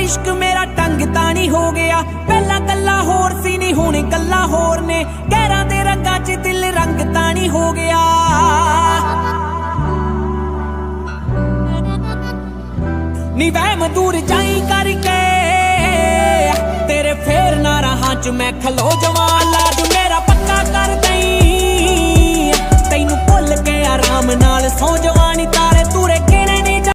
इश्क मेरा टंग तानी हो गया पहला गल्ला होर सी नी हुण गल्ला होर ने गैरां दे रंगां च दिल रंग तानी हो गया नी वहम दूर जाई करके तेरे फेर ना रहां च मैं खलो जवां